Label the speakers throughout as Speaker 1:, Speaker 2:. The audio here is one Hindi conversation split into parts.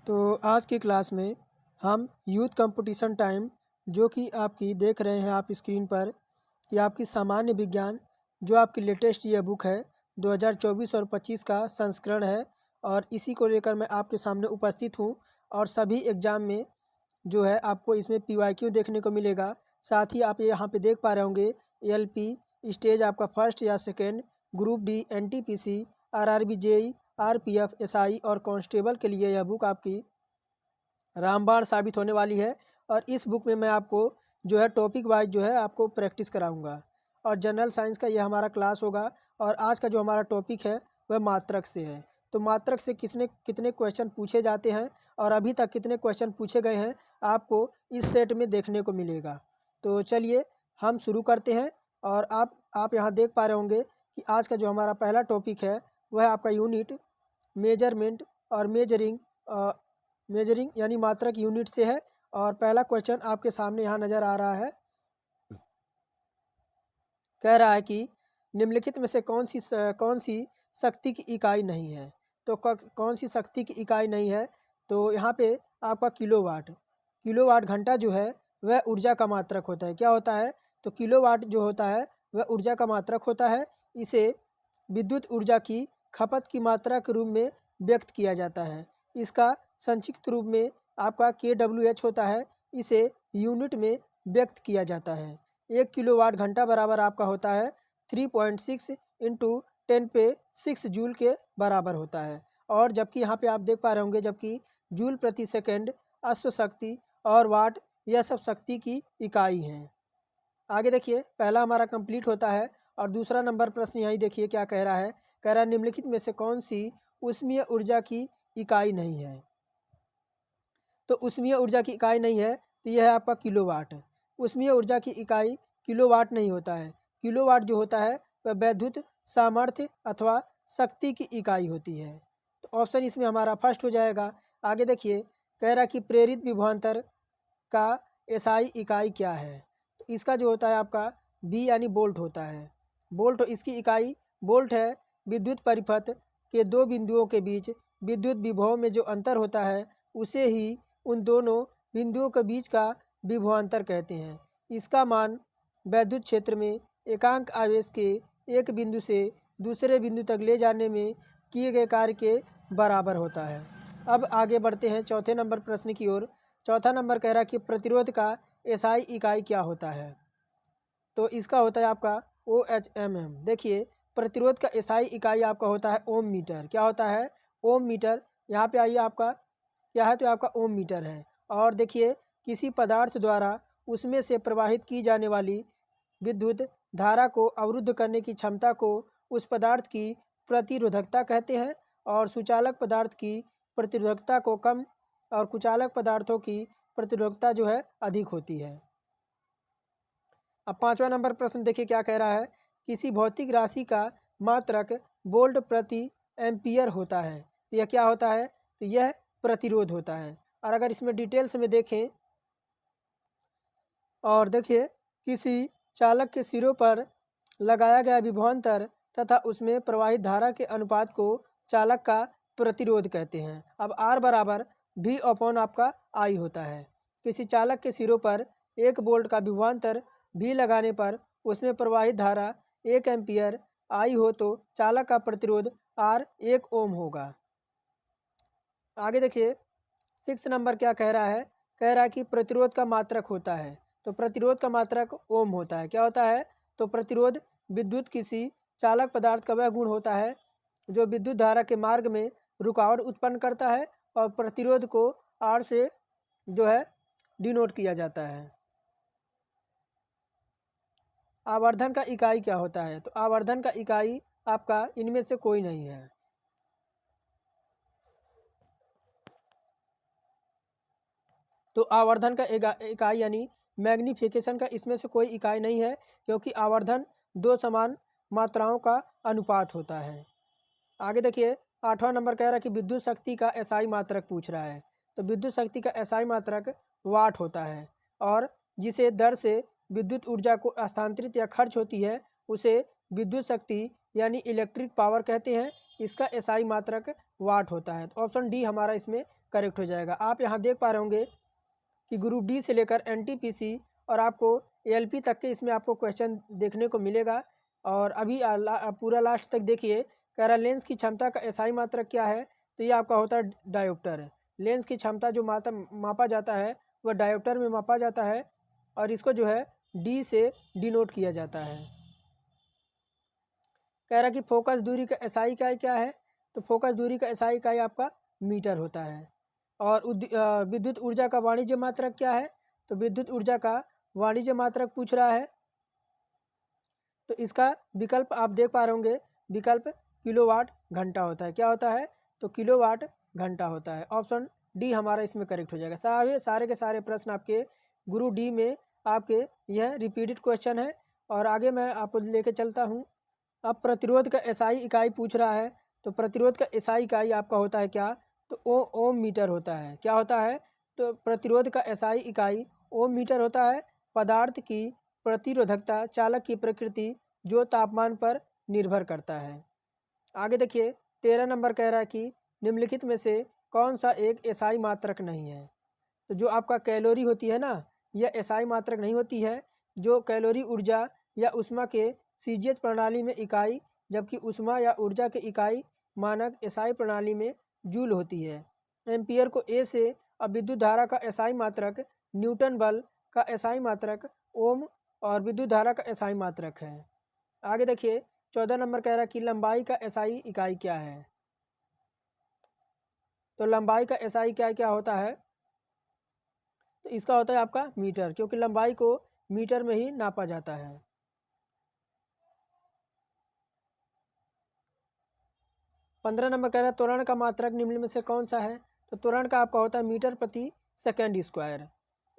Speaker 1: तो आज की क्लास में हम यूथ कंपटीशन टाइम जो कि आपकी देख रहे हैं आप स्क्रीन पर कि आपकी सामान्य विज्ञान जो आपकी लेटेस्ट ये बुक है 2024 और 25 का संस्करण है और इसी को लेकर मैं आपके सामने उपस्थित हूँ। और सभी एग्ज़ाम में जो है आपको इसमें PYQ देखने को मिलेगा। साथ ही आप यहाँ पे देख पा रहे होंगे LP स्टेज आपका फर्स्ट या second, group D, NTPC, RRB, JEE, RPF, SI और कांस्टेबल के लिए यह बुक आपकी रामबाण साबित होने वाली है। और इस बुक में मैं आपको जो है टॉपिक वाइज जो है आपको प्रैक्टिस कराऊंगा। और जनरल साइंस का यह हमारा क्लास होगा। और आज का जो हमारा टॉपिक है वह मात्रक से है। तो मात्रक से कितने क्वेश्चन पूछे जाते हैं और अभी तक कितने क्वेश्चन पूछे गए हैं आपको इस सेट में देखने को मिलेगा। तो चलिए हम शुरू करते हैं। और आप यहाँ देख पा रहे होंगे कि आज का जो हमारा पहला टॉपिक है वह आपका यूनिट मेजरमेंट और मेजरिंग यानी मात्रक यूनिट से है। और पहला क्वेश्चन आपके सामने यहाँ नज़र आ रहा है। कह रहा है कि निम्नलिखित में से कौन सी शक्ति की इकाई नहीं है। तो कौन सी शक्ति की इकाई नहीं है, तो यहाँ पे आपका किलोवाट घंटा जो है वह ऊर्जा का मात्रक होता है। क्या होता है, तो किलोवाट जो होता है वह ऊर्जा का मात्रक होता है। इसे विद्युत ऊर्जा की खपत की मात्रा के रूप में व्यक्त किया जाता है। इसका संक्षिप्त रूप में आपका kWh होता है। इसे यूनिट में व्यक्त किया जाता है। 1 किलोवाट घंटा बराबर आपका होता है 3.6 इंटू 10⁶ जूल के बराबर होता है। और जबकि यहाँ पे आप देख पा रहे होंगे जबकि जूल प्रति सेकंड, अश्व शक्ति और वाट यह सब शक्ति की इकाई हैं। आगे देखिए पहला हमारा कंप्लीट होता है। और दूसरा नंबर प्रश्न यहीं देखिए क्या कह रहा है। कह रहा है निम्नलिखित में से कौन सी ऊष्मीय ऊर्जा की इकाई नहीं है। तो ऊष्मीय ऊर्जा की इकाई नहीं है तो यह है आपका किलोवाट। ऊष्मीय ऊर्जा की इकाई किलोवाट नहीं होता है। किलोवाट जो होता है वह वैद्युत सामर्थ्य अथवा शक्ति की इकाई होती है। तो ऑप्शन इसमें हमारा फर्स्ट हो जाएगा। आगे देखिए कह रहा कि प्रेरित विभवांतर का एसआई इकाई क्या है। तो इसका जो होता है आपका बी यानी बोल्ट होता है। बोल्ट इसकी इकाई बोल्ट है। विद्युत परिपथ के दो बिंदुओं के बीच विद्युत विभव में जो अंतर होता है उसे ही उन दोनों बिंदुओं के बीच का विभवांतर कहते हैं। इसका मान वैद्युत क्षेत्र में एकांक आवेश के एक बिंदु से दूसरे बिंदु तक ले जाने में किए गए कार्य के बराबर होता है। अब आगे बढ़ते हैं चौथे नंबर प्रश्न की ओर। चौथा नंबर कह रहा है कि प्रतिरोध का एसआई इकाई क्या होता है। तो इसका होता है आपका OHmm। देखिए प्रतिरोध का एसआई इकाई आपका होता है ओम मीटर। क्या होता है, ओम मीटर। यहाँ पे आइए आपका क्या है, तो आपका ओम मीटर है। और देखिए किसी पदार्थ द्वारा उसमें से प्रवाहित की जाने वाली विद्युत धारा को अवरुद्ध करने की क्षमता को उस पदार्थ की प्रतिरोधकता कहते हैं। और सुचालक पदार्थ की प्रतिरोधकता को कम और कुचालक पदार्थों की प्रतिरोधकता जो है अधिक होती है। अब पांचवा नंबर प्रश्न देखिए क्या कह रहा है। किसी भौतिक राशि का मात्रक वोल्ट प्रति एम्पियर होता है। तो यह क्या होता है, तो यह प्रतिरोध होता है। और अगर इसमें डिटेल्स में देखें और देखिए किसी चालक के सिरों पर लगाया गया विभवांतर तथा उसमें प्रवाहित धारा के अनुपात को चालक का प्रतिरोध कहते हैं। अब R बराबर V/, आपका I होता है। किसी चालक के सिरों पर 1 वोल्ट का विभवांतर V लगाने पर उसमें प्रवाहित धारा 1 एम्पियर I हो तो चालक का प्रतिरोध R 1 ओम होगा। आगे देखिए 6 नंबर क्या कह रहा है। कह रहा है कि प्रतिरोध का मात्रक होता है। तो प्रतिरोध का मात्रक ओम होता है। क्या होता है, तो प्रतिरोध विद्युत किसी चालक पदार्थ का वह गुण होता है जो विद्युत धारा के मार्ग में रुकावट उत्पन्न करता है। और प्रतिरोध को R से जो है डिनोट किया जाता है। आवर्धन का इकाई क्या होता है, तो आवर्धन का इकाई आपका इनमें से कोई नहीं है। तो आवर्धन का इकाई यानी मैग्नीफिकेशन का इसमें से कोई इकाई नहीं है, क्योंकि आवर्धन दो समान मात्राओं का अनुपात होता है। आगे देखिए 8वां नंबर कह रहा है कि विद्युत शक्ति का एसआई मात्रक पूछ रहा है। तो विद्युत शक्ति का एसआई मात्रक वाट होता है। और जिसे दर से विद्युत ऊर्जा को स्थानांतरित या खर्च होती है उसे विद्युत शक्ति यानी इलेक्ट्रिक पावर कहते हैं। इसका एसआई मात्रक वाट होता है। तो ऑप्शन डी हमारा इसमें करेक्ट हो जाएगा। आप यहाँ देख पा रहे होंगे कि ग्रुप डी से लेकर एनटीपीसी और आपको एएलपी तक के इसमें आपको क्वेश्चन देखने को मिलेगा। और अभी पूरा लास्ट तक देखिए, कह रहा लेंस की क्षमता का एसआई मात्रक क्या है, तो ये आपका होता है डायोप्टर। लेंस की क्षमता जो मापा जाता है वह डायोप्टर में मापा जाता है और इसको जो है डी से डिनोट किया जाता है। कह रहा कि फोकस दूरी का एसआई इकाई क्या है, तो फोकस दूरी का एसआई इकाई आपका मीटर होता है। और विद्युत ऊर्जा का वाणिज्य मात्रक क्या है, तो विद्युत ऊर्जा का वाणिज्य मात्रक पूछ रहा है, तो इसका विकल्प आप देख पा रहे होंगे, विकल्प किलोवाट घंटा होता है। क्या होता है, तो किलोवाट घंटा होता है। ऑप्शन डी हमारा इसमें करेक्ट हो जाएगा। सारे के सारे प्रश्न आपके गुरु डी में आपके यह रिपीटेड क्वेश्चन है। और आगे मैं आपको लेके चलता हूँ। अब प्रतिरोध का एसआई इकाई पूछ रहा है, तो प्रतिरोध का एसआई इकाई आपका होता है क्या, तो ओम मीटर होता है। क्या होता है, तो प्रतिरोध का एसआई इकाई ओम मीटर होता है। पदार्थ की प्रतिरोधकता चालक की प्रकृति जो तापमान पर निर्भर करता है। आगे देखिए 13 नंबर कह रहा है कि निम्नलिखित में से कौन सा एक एसआई मात्रक नहीं है, तो जो आपका कैलोरी होती है ना, यह एसआई मात्रक नहीं होती है। जो कैलोरी ऊर्जा या ऊष्मा के सीजीएच प्रणाली में इकाई, जबकि ऊष्मा या ऊर्जा की इकाई मानक एसआई प्रणाली में जूल होती है। एम्पियर को ए से, अब विद्युत धारा का एसआई मात्रक न्यूटन, बल का एसआई मात्रक ओम और विद्युत धारा का एसआई मात्रक है। आगे देखिए 14 नंबर कह रहा है कि लंबाई का एसआई इकाई क्या है, तो लंबाई का एसआई इकाई क्या होता है, तो इसका होता है आपका मीटर, क्योंकि लंबाई को मीटर में ही नापा जाता है। 15 नंबर कह रहा है त्वरण का मात्रक निम्न में से कौन सा है, तो त्वरण का आपका होता है मीटर प्रति सेकंड स्क्वायर,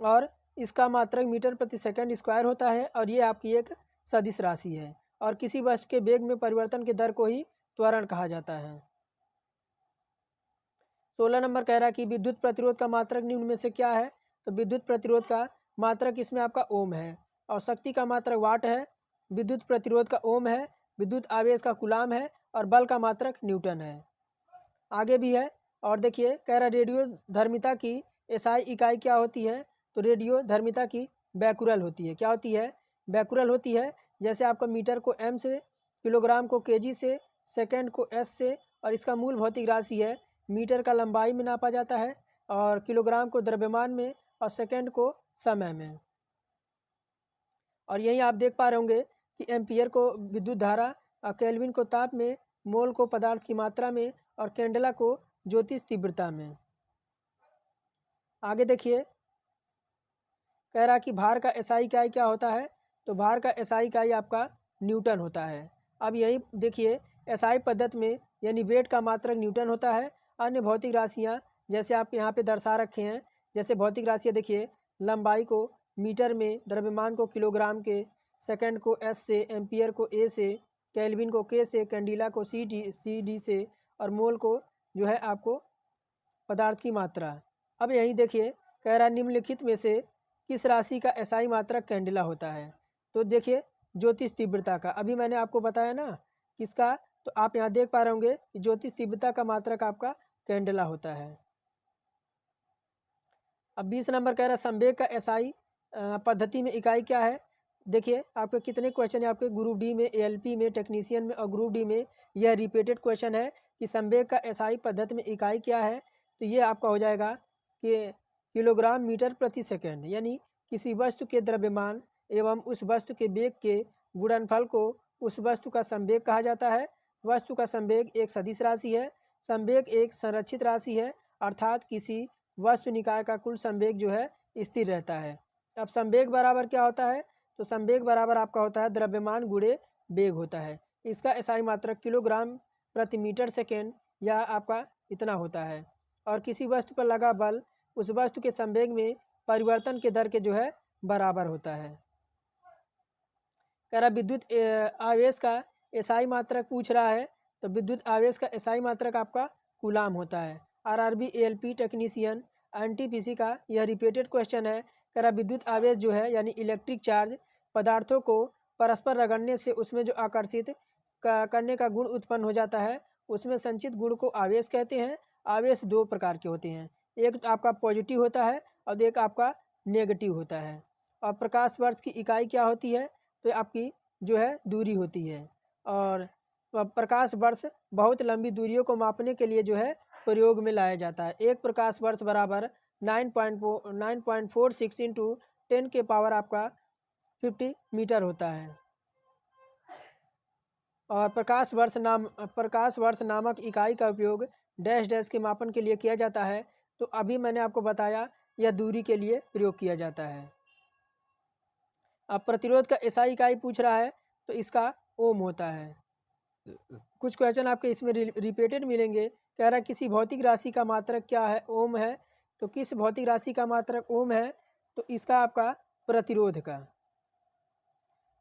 Speaker 1: और इसका मात्रक मीटर प्रति सेकंड स्क्वायर होता है। और ये आपकी एक सदिश राशि है और किसी वस्तु के वेग में परिवर्तन की दर को ही त्वरण कहा जाता है। 16 नंबर कह रहा है कि विद्युत प्रतिरोध का मात्रक निम्न में से क्या है, तो विद्युत प्रतिरोध का मात्रक इसमें आपका ओम है और शक्ति का मात्रक वाट है। विद्युत प्रतिरोध का ओम है, विद्युत आवेश का कूलाम है और बल का मात्रक न्यूटन है। आगे भी है और देखिए कह रहा रेडियो धर्मिता की एसआई इकाई क्या होती है, तो रेडियो धर्मिता की बैकुरल होती है। क्या होती है, बैकुरल होती है। जैसे आपका मीटर को एम से, किलोग्राम को केजी से, सेकंड को एस से, और इसका मूल भौतिक राशि है। मीटर का लंबाई में नापा जाता है और किलोग्राम को द्रव्यमान में और सेकंड को समय में। और यही आप देख पा रहे होंगे कि एम्पियर को विद्युत धारा, केल्विन को ताप में, मोल को पदार्थ की मात्रा में और कैंडेला को ज्योतिष तीव्रता में। आगे देखिए कह रहा कि भार का एसआई इकाई क्या होता है, तो भार का एसआई इकाई आपका न्यूटन होता है। अब यही देखिए एसआई पद्धति में यानी वेट का मात्रक न्यूटन होता है। अन्य भौतिक राशियाँ जैसे आप यहाँ पे दर्शा रखे हैं, जैसे भौतिक राशियाँ देखिए लंबाई को मीटर में, द्रव्यमान को किलोग्राम के, सेकंड को एस से, एम्पियर को ए से, केल्विन को के से, कैंडिला को सी डी से और मोल को जो है आपको पदार्थ की मात्रा। अब यही देखिए कह रहा निम्नलिखित में से किस राशि का एसआई मात्रक कैंडिला होता है, तो देखिए ज्योतिष तीव्रता का। अभी मैंने आपको बताया ना किसका, तो आप यहाँ देख पा रहे होंगे कि ज्योतिष तीव्रता का मात्रक आपका कैंडिला होता है। अब 20 नंबर कह रहा है संवेग का एसआई पद्धति में इकाई क्या है। देखिए आपके कितने क्वेश्चन है, आपके ग्रुप डी में, एएलपी में, टेक्नीशियन में और ग्रुप डी में यह रिपीटेड क्वेश्चन है कि संवेग का एसआई पद्धति में इकाई क्या है, तो ये आपका हो जाएगा कि किलोग्राम मीटर प्रति सेकंड, यानी किसी वस्तु के द्रव्यमान एवं उस वस्तु के वेग के गुणनफल को उस वस्तु का संवेग कहा जाता है। वस्तु का संवेग एक सदिश राशि है। संवेग एक संरक्षित राशि है, अर्थात किसी वस्तु निकाय का कुल संवेग जो है स्थिर रहता है। अब संवेग बराबर क्या होता है, तो संवेग बराबर आपका होता है द्रव्यमान गुणे वेग होता है। इसका एसआई मात्रक किलोग्राम प्रति मीटर सेकेंड या आपका इतना होता है। और किसी वस्तु पर लगा बल उस वस्तु के संवेग में परिवर्तन के दर के जो है बराबर होता है। कह रहा विद्युत आवेश का एसआई मात्रक पूछ रहा है, तो विद्युत आवेश का एसआई मात्रक आपका कूलाम होता है। आरआरबी, एएलपी, टेक्नीशियन, एनटीपीसी का यह रिपीटेड क्वेश्चन है। कह रहा विद्युत आवेश जो है यानी इलेक्ट्रिक चार्ज पदार्थों को परस्पर रगड़ने से उसमें जो आकर्षित करने का गुण उत्पन्न हो जाता है उसमें संचित गुण को आवेश कहते हैं। आवेश दो प्रकार के होते हैं, एक तो आपका पॉजिटिव होता है और एक आपका नेगेटिव होता है। और प्रकाश वर्ष की इकाई क्या होती है, तो आपकी जो है दूरी होती है। और प्रकाश वर्ष बहुत लंबी दूरियों को मापने के लिए जो है प्रयोग में लाया जाता है। एक प्रकाश वर्ष बराबर 9.46 इंटू 10 के पावर आपका 50 मीटर होता है। और प्रकाश वर्ष नामक इकाई का उपयोग डैश डैश के मापन के लिए किया जाता है। तो अभी मैंने आपको बताया यह दूरी के लिए प्रयोग किया जाता है। अब प्रतिरोध का एसआई इकाई पूछ रहा है, तो इसका ओम होता है। कुछ क्वेश्चन आपके इसमें रिपीटेड मिलेंगे। कह रहा है किसी भौतिक राशि का मात्रक क्या है, ओम है। तो किस भौतिक राशि का मात्रक ओम है, तो इसका आपका प्रतिरोध का।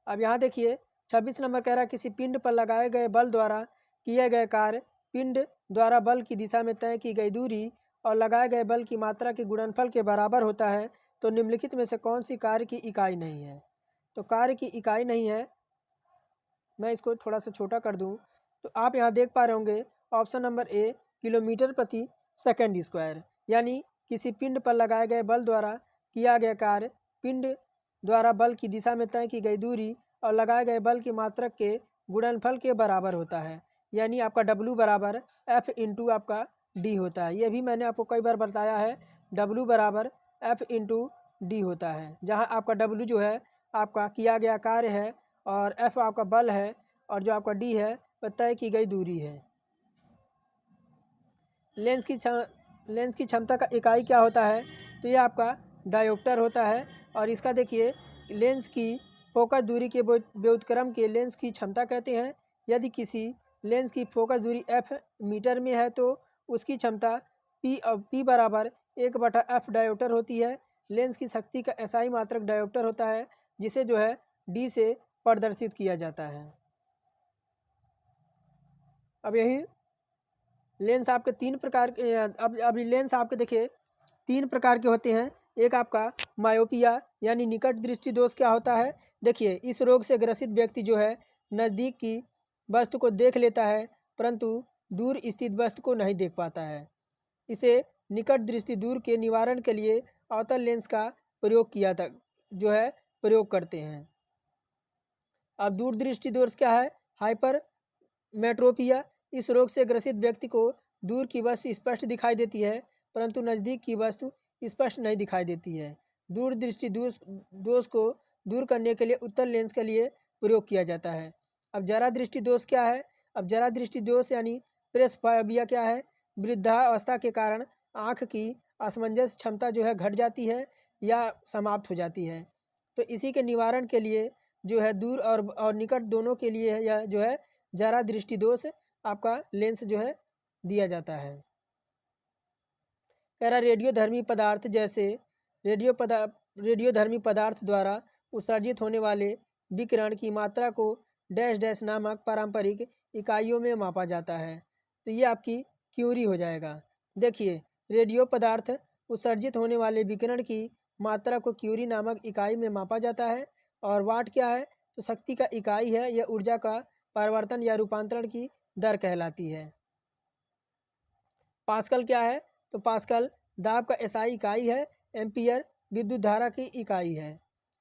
Speaker 1: अब यहाँ देखिए 26 नंबर कह रहा है किसी पिंड पर लगाए गए बल द्वारा किए गए कार्य पिंड द्वारा बल की दिशा में तय की गई दूरी और लगाए गए बल की मात्रा के गुणनफल के बराबर होता है। तो निम्नलिखित में से कौन सी कार्य की इकाई नहीं है। तो कार्य की इकाई नहीं है, मैं इसको थोड़ा सा छोटा कर दूं, तो आप यहाँ देख पा रहे होंगे ऑप्शन नंबर ए किलोमीटर प्रति सेकंड स्क्वायर, यानी किसी पिंड पर लगाए गए बल द्वारा किया गया कार्य पिंड द्वारा बल की दिशा में तय की गई दूरी और लगाए गए बल की मात्रक के गुणनफल के बराबर होता है। यानी आपका W बराबर F इंटू आपका D होता है। ये भी मैंने आपको कई बार बताया है, W बराबर F इंटू D होता है, जहाँ आपका W जो है आपका किया गया कार्य है और F आपका बल है और जो आपका D है वह तय की गई दूरी है। लेंस की क्षमता का इकाई क्या होता है, तो ये आपका डायोप्टर होता है। और इसका देखिए लेंस की फोकस दूरी के व्युत्क्रम के लेंस की क्षमता कहते हैं। यदि किसी लेंस की फोकस दूरी f मीटर में है तो उसकी क्षमता p बराबर 1/f डायोप्टर होती है। लेंस की शक्ति का एसआई मात्रक डायोप्टर होता है, जिसे जो है d से प्रदर्शित किया जाता है। अब यही लेंस आपके तीन प्रकार के अब लेंस आपके देखिए तीन प्रकार के होते हैं। एक आपका मायोपिया यानी निकट दृष्टि दोष क्या होता है, देखिए इस रोग से ग्रसित व्यक्ति जो है नज़दीक की वस्तु को देख लेता है परंतु दूर स्थित वस्तु को नहीं देख पाता है। इसे निकट दृष्टि दूर के निवारण के लिए अवतल लेंस का प्रयोग किया था जो है प्रयोग करते हैं। अब दूर दृष्टि दोष क्या है, हाइपर मेट्रोपिया। इस रोग से ग्रसित व्यक्ति को दूर की वस्तु स्पष्ट दिखाई देती है परंतु नज़दीक की वस्तु स्पष्ट नहीं दिखाई देती है। दूर दृष्टि दोष को दूर करने के लिए उत्तल लेंस के लिए प्रयोग किया जाता है। अब जरा दृष्टि दोष क्या है, अब जरा दृष्टि दोष यानी प्रेसफोबिया क्या है, वृद्धावस्था के कारण आँख की असमंजस क्षमता जो है घट जाती है या समाप्त हो जाती है। तो इसी के निवारण के लिए जो है दूर और निकट दोनों के लिए यह जो है जरा दृष्टि दोष आपका लेंस जो है दिया जाता है। कह रहा रेडियोधर्मी पदार्थ जैसे रेडियोधर्मी पदार्थ द्वारा उत्सर्जित होने वाले विकिरण की मात्रा को डैश डैश नामक पारंपरिक इकाइयों में मापा जाता है। तो ये आपकी क्यूरी हो जाएगा। देखिए रेडियो पदार्थ उत्सर्जित होने वाले विकिरण की मात्रा को क्यूरी नामक इकाई में मापा जाता है। और वाट क्या है, तो शक्ति का इकाई है, यह ऊर्जा का परिवर्तन या रूपांतरण की दर कहलाती है। पास्कल क्या है, तो पास्कल दाब का एसआई इकाई है। एम्पियर विद्युत धारा की इकाई है।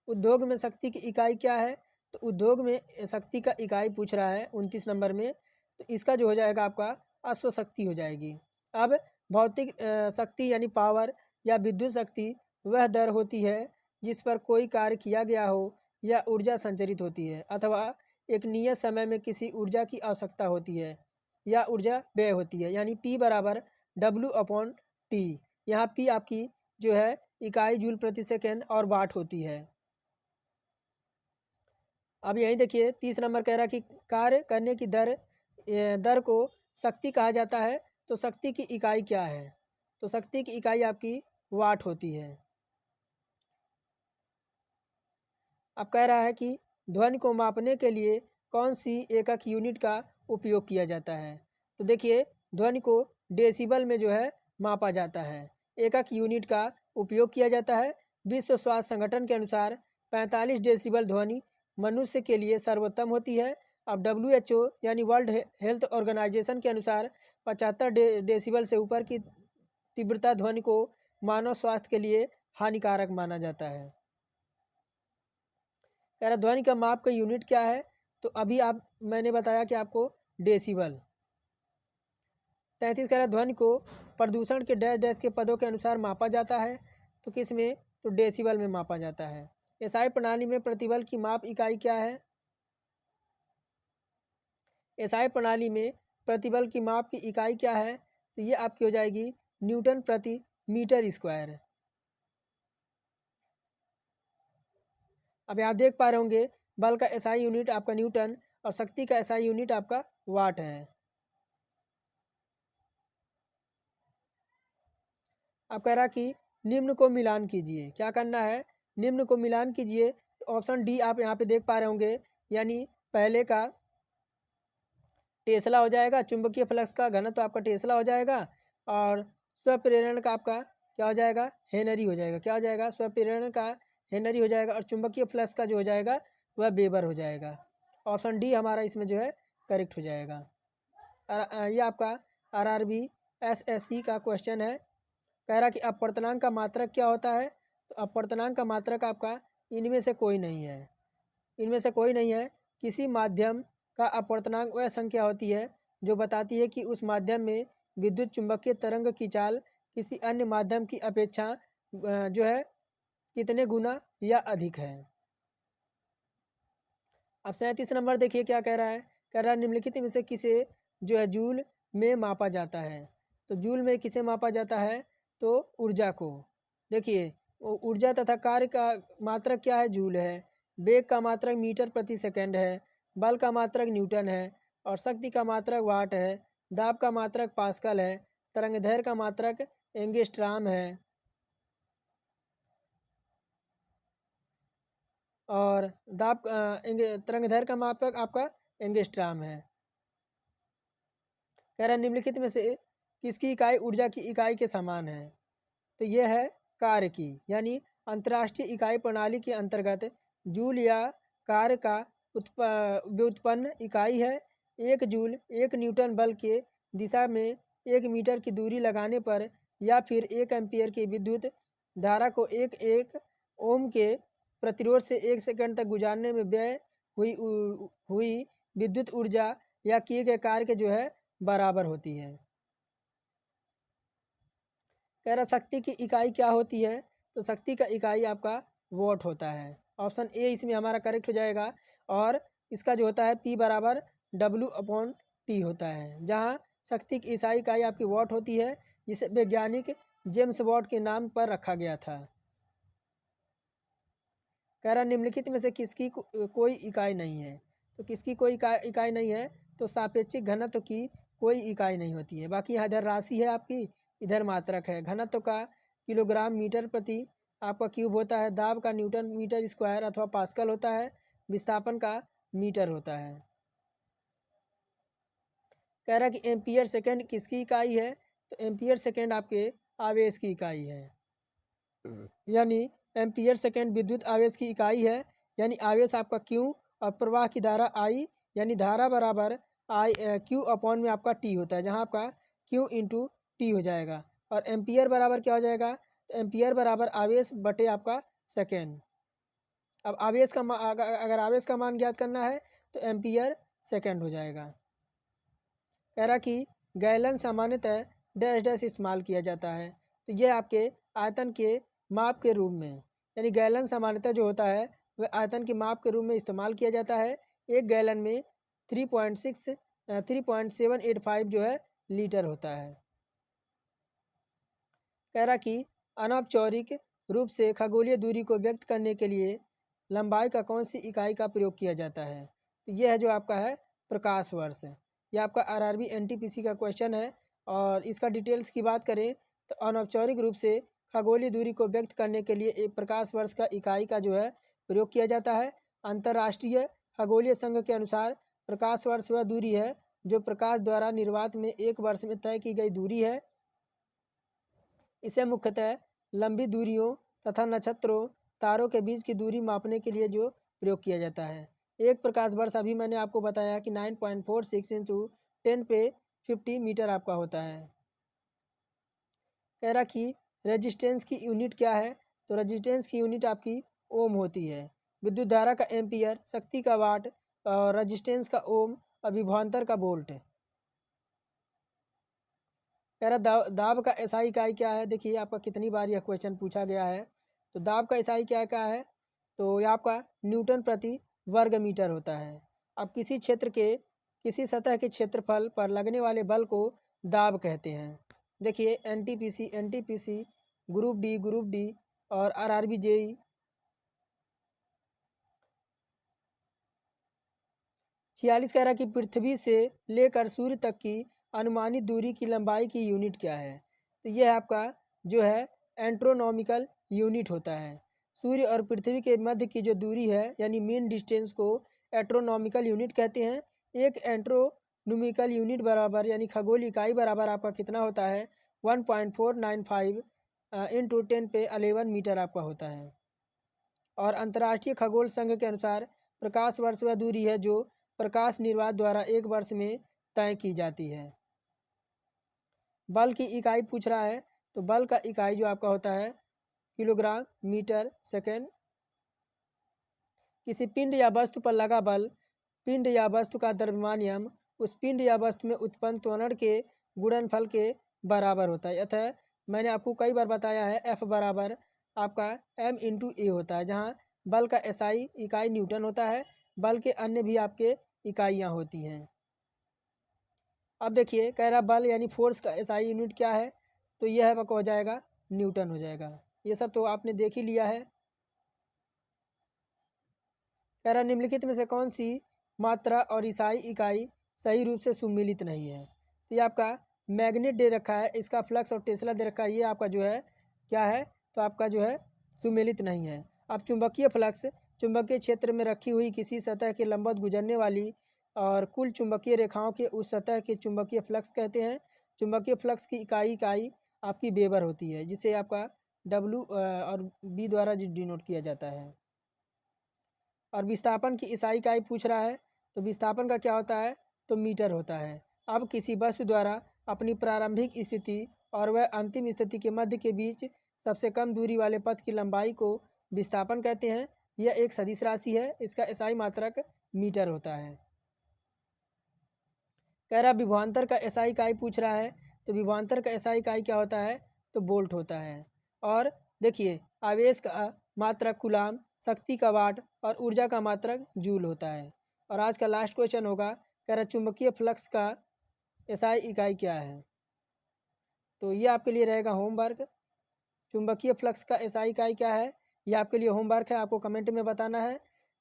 Speaker 1: उद्योग में शक्ति की इकाई क्या है, तो उद्योग में शक्ति का इकाई पूछ रहा है 29 नंबर में, तो इसका जो हो जाएगा आपका अश्व शक्ति हो जाएगी। अब भौतिक शक्ति यानी पावर या विद्युत शक्ति वह दर होती है जिस पर कोई कार्य किया गया हो या ऊर्जा संचरित होती है अथवा एक नियत समय में किसी ऊर्जा की आवश्यकता होती है या ऊर्जा व्यय होती है, यानी P बराबर W/T। यहाँ P आपकी जो है इकाई जूल प्रति सेकेंड और वाट होती है। अब यही देखिए 30 नंबर कह रहा कि कार्य करने की दर को शक्ति कहा जाता है। तो शक्ति की इकाई क्या है, तो शक्ति की इकाई आपकी वाट होती है। अब कह रहा है कि ध्वनि को मापने के लिए कौन सी एकक यूनिट का उपयोग किया जाता है, तो देखिए ध्वनि को डेसिबल में जो है मापा जाता है। एकक यूनिट का उपयोग किया जाता है। विश्व स्वास्थ्य संगठन के अनुसार 45 डेसिबल ध्वनि मनुष्य के लिए सर्वोत्तम होती है। अब WHO यानी वर्ल्ड हेल्थ ऑर्गेनाइजेशन के अनुसार 75 डेसिबल से ऊपर की तीव्रता ध्वनि को मानव स्वास्थ्य के लिए हानिकारक माना जाता है। कह रहा ध्वनि का माप का यूनिट क्या है, तो अभी मैंने बताया कि आपको डेसिबल। 33 कह रहा ध्वनि को प्रदूषण के डैश डैश के पदों के अनुसार मापा जाता है, तो किस में, तो डेसिबल में मापा जाता है। एसआई प्रणाली में प्रतिबल की माप इकाई क्या है? एसआई प्रणाली में प्रतिबल की माप की इकाई क्या है, तो ये आपकी हो जाएगी न्यूटन प्रति मीटर स्क्वायर। अब यहाँ देख पा रहे होंगे बल का एसआई यूनिट आपका न्यूटन और शक्ति का एसआई यूनिट आपका वाट है। अब कह रहा कि निम्न को मिलान कीजिए, क्या करना है, निम्न को मिलान कीजिए। तो ऑप्शन डी आप यहाँ पे देख पा रहे होंगे, यानी पहले का टेस्ला हो जाएगा, चुंबकीय फ्लक्स का घनत्व तो आपका टेस्ला हो जाएगा, और स्वप्रेरण का आपका क्या हो जाएगा, हेनरी हो जाएगा। क्या हो जाएगा, स्वप्रेरण का हेनरी हो जाएगा, और चुंबकीय फ्लक्स का जो हो जाएगा वह वेबर हो जाएगा। ऑप्शन डी हमारा इसमें जो है करेक्ट हो जाएगा। ये आपका RRB SSC का क्वेश्चन है। कह रहा कि अपवर्तनांक का मात्रक क्या होता है, तो अपवर्तनांक का मात्रक आपका इनमें से कोई नहीं है। इनमें से कोई नहीं है। किसी माध्यम का अपवर्तनांक वह संख्या होती है जो बताती है कि उस माध्यम में विद्युत चुंबकीय तरंग की चाल किसी अन्य माध्यम की अपेक्षा जो है कितने गुना या अधिक है। अब 37 नंबर देखिए क्या कह रहा है। कह रहा है निम्नलिखित में से किसे जो है जूल में मापा जाता है, तो जूल में किसे मापा जाता है, तो ऊर्जा को। देखिए ऊर्जा तथा कार्य का मात्रक क्या है, जूल है। वेग का मात्रक मीटर प्रति सेकंड है। बल का मात्रक न्यूटन है, और शक्ति का मात्रक वाट है। दाब का मात्रक पास्कल है। तरंगदैर्घ्य का मात्रक एंगस्ट्राम है, और तरंगदैर्घ्य का मापक आपका एंगस्ट्राम है। कह रहा है निम्नलिखित में से किसकी इकाई ऊर्जा की इकाई के समान है, तो यह है कार्य की, यानी अंतर्राष्ट्रीय इकाई प्रणाली के अंतर्गत जूल या कार्य का व्युत्पन्न इकाई है। 1 जूल 1 न्यूटन बल के दिशा में 1 मीटर की दूरी लगाने पर, या फिर 1 एम्पीयर की विद्युत धारा को 1 ओम के प्रतिरोध से 1 सेकंड तक गुजारने में व्यय हुई विद्युत ऊर्जा या किए गए कार्य के जो है बराबर होती है। कह रहा शक्ति की इकाई क्या होती है, तो शक्ति का इकाई आपका वॉट होता है। ऑप्शन ए इसमें हमारा करेक्ट हो जाएगा, और इसका जो होता है P बराबर W/T होता है, जहाँ शक्ति की इकाई आपकी वॉट होती है, जिसे वैज्ञानिक जेम्स वॉट के नाम पर रखा गया था। कह रहा निम्नलिखित में से किसकी कोई इकाई नहीं है, तो किसकी कोई इकाई नहीं है, तो सापेक्षिक घनत्व की कोई इकाई नहीं होती है। बाकी यहाँ इधर राशि है आपकी, इधर मात्रक है। घनत्व का किलोग्राम मीटर प्रति आपका क्यूब होता है। दाब का न्यूटन मीटर स्क्वायर अथवा पास्कल होता है। विस्थापन का मीटर होता है। कह रहा कि एम्पियर सेकेंड किसकी इकाई है, तो एम्पियर सेकेंड आपके आवेश की इकाई है, यानी एम्पियर सेकेंड विद्युत आवेश की इकाई है। यानी आवेश आपका क्यू और प्रवाह की धारा आई, यानी धारा बराबर आई क्यू अपॉन में आपका टी होता है, जहाँ आपका क्यू इंटू टी हो जाएगा। और एम्पियर बराबर क्या हो जाएगा, तो एम्पियर बराबर आवेश बटे आपका सेकेंड। अब आवेश का अगर आवेश का मान ज्ञात करना है तो एम्पियर सेकेंड हो जाएगा। कह रहा कि गैलन सामान्यतः डैश डैश इस्तेमाल किया जाता है, तो यह आपके आयतन के माप के रूप में, यानी गैलन सामान्यतः जो होता है वह आयतन के माप के रूप में इस्तेमाल किया जाता है। 1 गैलन में 3.785 जो है लीटर होता है। कह रहा कि अनौपचारिक रूप से खगोलीय दूरी को व्यक्त करने के लिए लंबाई का कौन सी इकाई का प्रयोग किया जाता है, तो यह है जो आपका है प्रकाश वर्ष। यह आपका RRB NTPC का क्वेश्चन है। और इसका डिटेल्स की बात करें तो अनौपचारिक रूप से खगोलीय दूरी को व्यक्त करने के लिए एक प्रकाश वर्ष का इकाई का जो है प्रयोग किया जाता है। अंतर्राष्ट्रीय खगोलीय संघ के अनुसार प्रकाश वर्ष वह दूरी है जो प्रकाश द्वारा निर्वात में 1 वर्ष में तय की गई दूरी है। इसे मुख्यतः लंबी दूरियों तथा नक्षत्रों तारों के बीच की दूरी मापने के लिए जो प्रयोग किया जाता है। एक प्रकाश वर्ष अभी मैंने आपको बताया कि 9.46 इंटू 10⁻50 मीटर आपका होता है। कह रहा कि रेजिस्टेंस की यूनिट क्या है, तो रेजिस्टेंस की यूनिट आपकी ओम होती है। विद्युत धारा का एम्पियर, शक्ति का वाट और रेजिस्टेंस का ओम और विभवांतर का वोल्ट है। कह रहा दाब का एसआई इकाई क्या है। देखिए आपका कितनी बार यह क्वेश्चन पूछा गया है। तो दाब का एसआई क्या है, तो यह आपका न्यूटन प्रति वर्ग मीटर होता है। अब किसी क्षेत्र के किसी सतह के क्षेत्रफल पर लगने वाले बल को दाब कहते हैं। देखिए एनटीपीसी, ग्रुप डी और आरआरबी जेई 46 कह रहा कि पृथ्वी से लेकर सूर्य तक की अनुमानित दूरी की लंबाई की यूनिट क्या है। तो यह आपका जो है एस्ट्रोनॉमिकल यूनिट होता है। सूर्य और पृथ्वी के मध्य की जो दूरी है यानी मीन डिस्टेंस को एस्ट्रोनॉमिकल यूनिट कहते हैं। एक एस्ट्रोनॉमिकल यूनिट बराबर यानी खगोल इकाई बराबर आपका कितना होता है 1.495 इंटू 10⁻11 मीटर आपका होता है। और अंतर्राष्ट्रीय खगोल संघ के अनुसार प्रकाश वर्ष वह दूरी है जो प्रकाश निर्वात द्वारा एक वर्ष में तय की जाती है। बल की इकाई पूछ रहा है, तो बल का इकाई जो आपका होता है किलोग्राम मीटर सेकेंड। किसी पिंड या वस्तु पर लगा बल पिंड या वस्तु का द्रव्यमान उस पिंड या वस्तु में उत्पन्न त्वरण के गुणनफल के बराबर होता है। अतः मैंने आपको कई बार बताया है F बराबर आपका m इंटू ए होता है, जहाँ बल का एसआई इकाई न्यूटन होता है। बल के अन्य भी आपके इकाइयाँ होती हैं। अब देखिए कह रहा बल यानी फोर्स का एसआई यूनिट क्या है, तो यह आपका हो जाएगा न्यूटन हो जाएगा। ये सब तो आपने देख ही लिया है। कह रहा निम्नलिखित में से कौन सी मात्रा और ईसाई इकाई सही रूप से सुमिलित नहीं है। तो ये आपका मैग्नेट दे रखा है, इसका फ्लक्स और टेस्ला दे रखा है, ये आपका जो है क्या है, तो आपका जो है सुमेलित नहीं है। अब चुंबकीय फ्लक्स चुंबकीय क्षेत्र में रखी हुई किसी सतह के लंबवत गुजरने वाली और कुल चुंबकीय रेखाओं के उस सतह के चुंबकीय फ्लक्स कहते हैं। चुंबकीय फ्लक्स की इकाई आपकी वेबर होती है, जिसे आपका W और B द्वारा डिनोट किया जाता है। और विस्थापन की ईसाई इकाई पूछ रहा है, तो विस्थापन का क्या होता है, तो मीटर होता है। अब किसी वस्तु द्वारा अपनी प्रारंभिक स्थिति और वह अंतिम स्थिति के मध्य के बीच सबसे कम दूरी वाले पथ की लंबाई को विस्थापन कहते हैं। यह एक सदिश राशि है, इसका एसआई मात्रक मीटर होता है। कह रहा विभवांतर का एसआई इकाई पूछ रहा है, तो विभवांतर का एसआई इकाई क्या होता है, तो वोल्ट होता है। और देखिए आवेश का मात्रक कूलाम, शक्ति का वाट और ऊर्जा का मात्रक जूल होता है। और आज का लास्ट क्वेश्चन होगा, कह रहा चुंबकीय फ्लक्स का एसआई इकाई क्या है। तो ये आपके लिए रहेगा होमवर्क। चुंबकीय फ्लक्स का एसआई इकाई क्या है, ये आपके लिए होमवर्क है, आपको कमेंट में बताना है।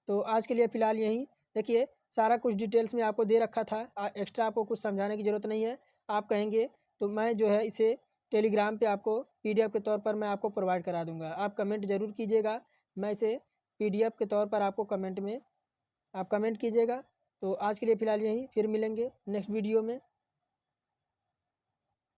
Speaker 1: तो आज के लिए फ़िलहाल यहीं देखिए सारा कुछ डिटेल्स में आपको दे रखा था, एक्स्ट्रा आपको कुछ समझाने की ज़रूरत नहीं है। आप कहेंगे तो मैं जो है इसे टेलीग्राम पे आपको PDF के तौर पर मैं आपको प्रोवाइड करा दूंगा। आप कमेंट ज़रूर कीजिएगा, मैं इसे PDF के तौर पर आपको कमेंट में आप कमेंट कीजिएगा। तो आज के लिए फ़िलहाल यहीं, फिर मिलेंगे नेक्स्ट वीडियो में।